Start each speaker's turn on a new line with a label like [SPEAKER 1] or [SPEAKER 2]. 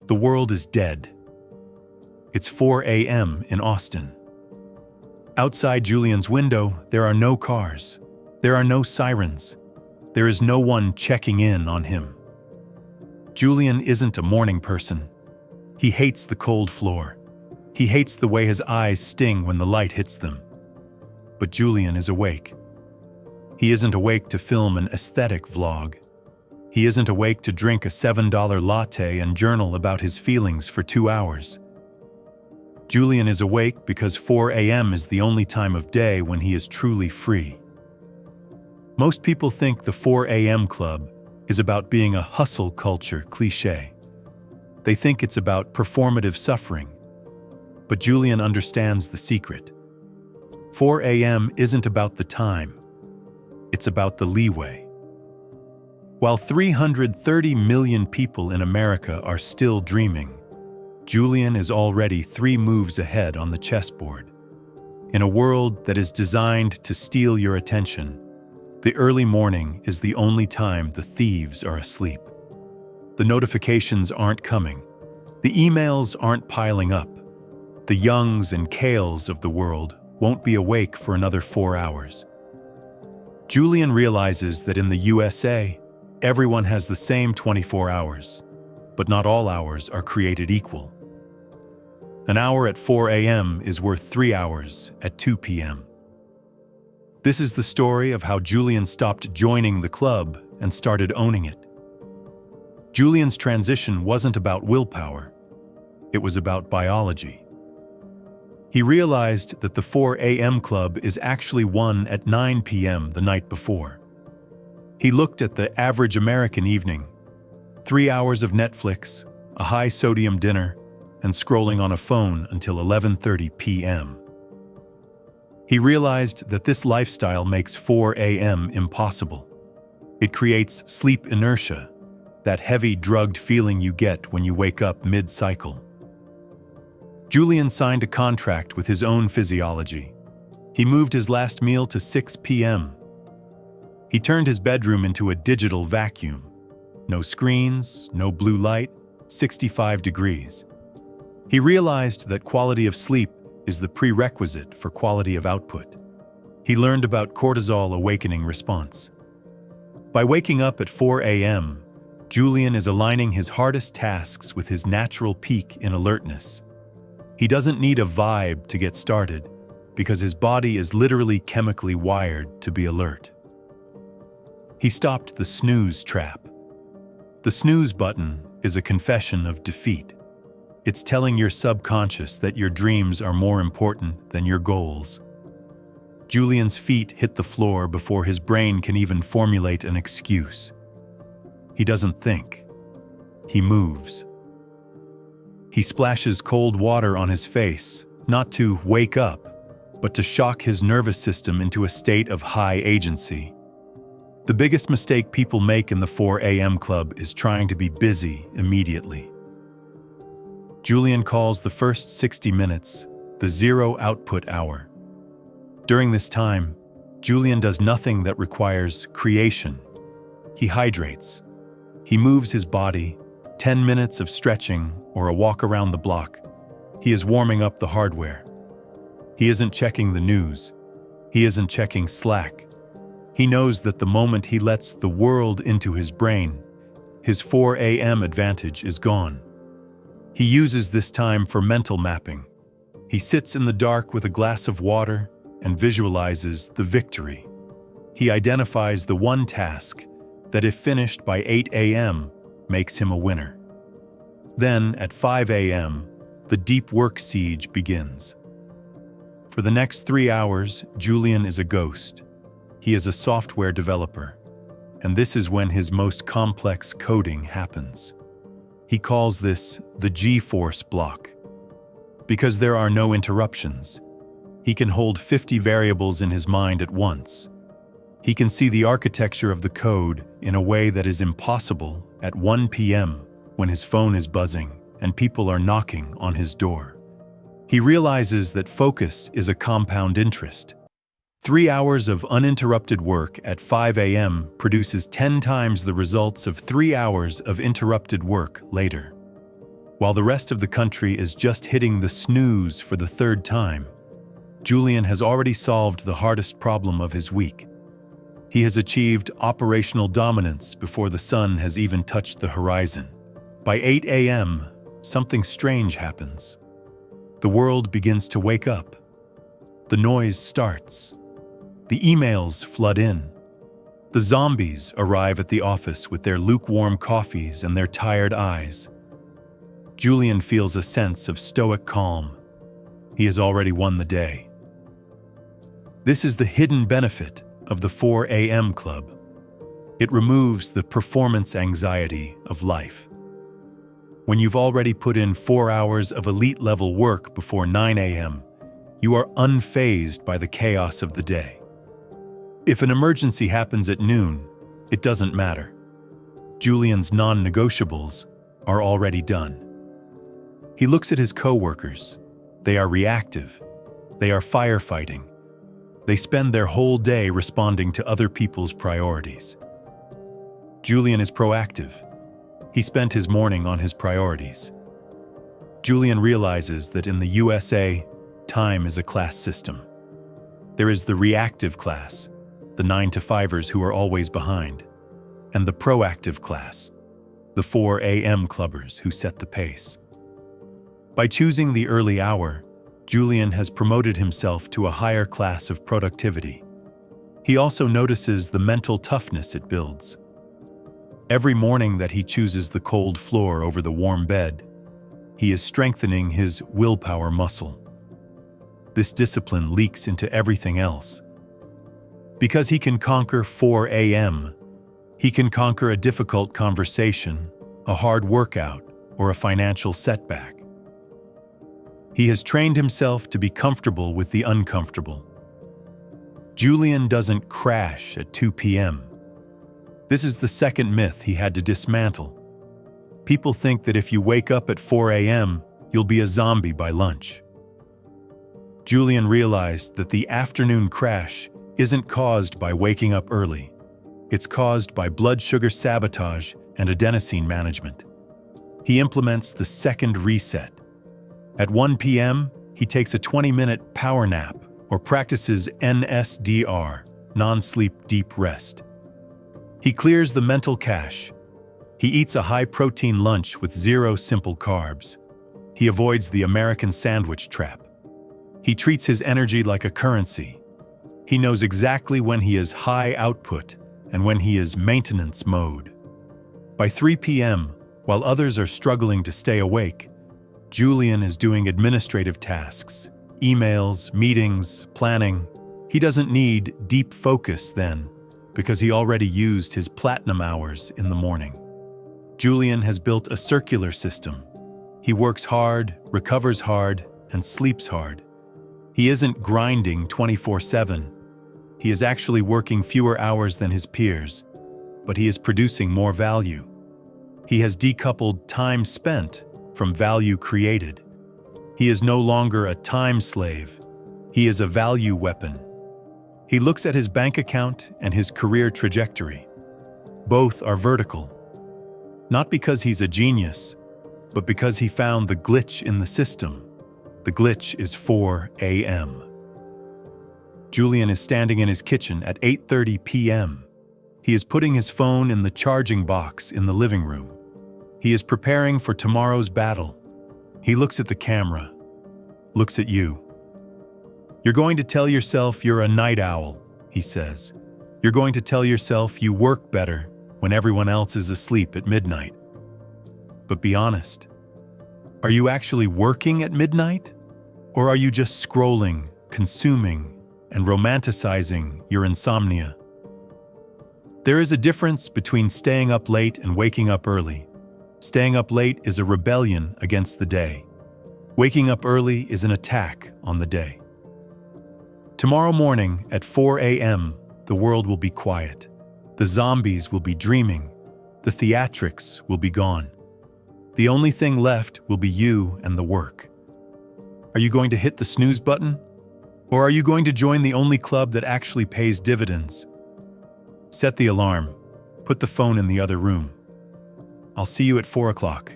[SPEAKER 1] The world is dead. It's 4 a.m. in Austin. Outside Julian's window, there are no cars. There are no sirens. There is no one checking in on him. Julian isn't a morning person. He hates the cold floor. He hates the way his eyes sting when the light hits them. But Julian is awake. He isn't awake to film an aesthetic vlog. He isn't awake to drink a $7 latte and journal about his feelings for 2 hours. Julian is awake because 4 a.m. is the only time of day when he is truly free. Most people think the 4 a.m. club is about being a hustle culture cliché. They think it's about performative suffering. But Julian understands the secret. 4 a.m. isn't about the time. It's about the leeway. While 330 million people in America are still dreaming, Julian is already 3 moves ahead on the chessboard. In a world that is designed to steal your attention, the early morning is the only time the thieves are asleep. The notifications aren't coming. The emails aren't piling up. The Youngs and Kales of the world won't be awake for another 4 hours. Julian realizes that in the USA, everyone has the same 24 hours, but not all hours are created equal. An hour at 4 a.m. is worth 3 hours at 2 p.m. This is the story of how Julian stopped joining the club and started owning it. Julian's transition wasn't about willpower. It was about biology. He realized that the 4 a.m. club is actually one at 9 p.m. the night before. He looked at the average American evening, 3 hours of Netflix, a high-sodium dinner, and scrolling on a phone until 11:30 p.m. He realized that this lifestyle makes 4 a.m. impossible. It creates sleep inertia, that heavy drugged feeling you get when you wake up mid-cycle. Julian signed a contract with his own physiology. He moved his last meal to 6 p.m. He turned his bedroom into a digital vacuum. No screens, no blue light, 65 degrees. He realized that quality of sleep is the prerequisite for quality of output. He learned about cortisol awakening response. By waking up at 4 a.m., Julian is aligning his hardest tasks with his natural peak in alertness. He doesn't need a vibe to get started because his body is literally chemically wired to be alert. He stopped the snooze trap. The snooze button is a confession of defeat. It's telling your subconscious that your dreams are more important than your goals. Julian's feet hit the floor before his brain can even formulate an excuse. He doesn't think. He moves. He splashes cold water on his face, not to wake up, but to shock his nervous system into a state of high agency. The biggest mistake people make in the 4 a.m. club is trying to be busy immediately. Julian calls the first 60 minutes the zero output hour. During this time, Julian does nothing that requires creation. He hydrates. He moves his body, 10 minutes of stretching or a walk around the block. He is warming up the hardware. He isn't checking the news. He isn't checking Slack. He knows that the moment he lets the world into his brain, his 4 a.m. advantage is gone. He uses this time for mental mapping. He sits in the dark with a glass of water and visualizes the victory. He identifies the one task that, if finished by 8 a.m., makes him a winner. Then, at 5 a.m., the deep work siege begins. For the next 3 hours, Julian is a ghost. He is a software developer, and this is when his most complex coding happens. He calls this the G-force block. Because there are no interruptions, he can hold 50 variables in his mind at once. He can see the architecture of the code in a way that is impossible at 1 p.m. when his phone is buzzing and people are knocking on his door. He realizes that focus is a compound interest. 3 hours of uninterrupted work at 5 a.m. produces 10 times the results of 3 hours of interrupted work later. While the rest of the country is just hitting the snooze for the third time, Julian has already solved the hardest problem of his week. He has achieved operational dominance before the sun has even touched the horizon. By 8 a.m., something strange happens. The world begins to wake up. The noise starts. The emails flood in. The zombies arrive at the office with their lukewarm coffees and their tired eyes. Julian feels a sense of stoic calm. He has already won the day. This is the hidden benefit of the 4 a.m. club. It removes the performance anxiety of life. When you've already put in 4 hours of elite-level work before 9 a.m., you are unfazed by the chaos of the day. If an emergency happens at noon, it doesn't matter. Julian's non-negotiables are already done. He looks at his co-workers. They are reactive. They are firefighting. They spend their whole day responding to other people's priorities. Julian is proactive. He spent his morning on his priorities. Julian realizes that in the USA, time is a class system. There is the reactive class, the 9-to-5ers who are always behind, and the proactive class, the 4 a.m. clubbers who set the pace. By choosing the early hour, Julian has promoted himself to a higher class of productivity. He also notices the mental toughness it builds. Every morning that he chooses the cold floor over the warm bed, he is strengthening his willpower muscle. This discipline leaks into everything else. Because he can conquer 4 a.m., he can conquer a difficult conversation, a hard workout, or a financial setback. He has trained himself to be comfortable with the uncomfortable. Julian doesn't crash at 2 p.m. This is the second myth he had to dismantle. People think that if you wake up at 4 a.m., you'll be a zombie by lunch. Julian realized that the afternoon crash isn't caused by waking up early. It's caused by blood sugar sabotage and adenosine management. He implements the second reset. At 1 p.m., he takes a 20-minute power nap or practices NSDR, non-sleep deep rest. He clears the mental cache. He eats a high-protein lunch with 0 simple carbs. He avoids the American sandwich trap. He treats his energy like a currency. He knows exactly when he is high output and when he is maintenance mode. By 3 p.m., while others are struggling to stay awake, Julian is doing administrative tasks, emails, meetings, planning. He doesn't need deep focus then, because he already used his platinum hours in the morning. Julian has built a circular system. He works hard, recovers hard, and sleeps hard. He isn't grinding 24/7. He is actually working fewer hours than his peers, but he is producing more value. He has decoupled time spent from value created. He is no longer a time slave. He is a value weapon. He looks at his bank account and his career trajectory. Both are vertical. Not because he's a genius, but because he found the glitch in the system. The glitch is 4 a.m. Julian is standing in his kitchen at 8:30 p.m. He is putting his phone in the charging box in the living room. He is preparing for tomorrow's battle. He looks at the camera, looks at you. You're going to tell yourself you're a night owl, he says. You're going to tell yourself you work better when everyone else is asleep at midnight. But be honest. Are you actually working at midnight? Or are you just scrolling, consuming, and romanticizing your insomnia? There is a difference between staying up late and waking up early. Staying up late is a rebellion against the day. Waking up early is an attack on the day. Tomorrow morning at 4 a.m., the world will be quiet. The zombies will be dreaming. The theatrics will be gone. The only thing left will be you and the work. Are you going to hit the snooze button? Or are you going to join the only club that actually pays dividends? Set the alarm. Put the phone in the other room. I'll see you at 4 o'clock.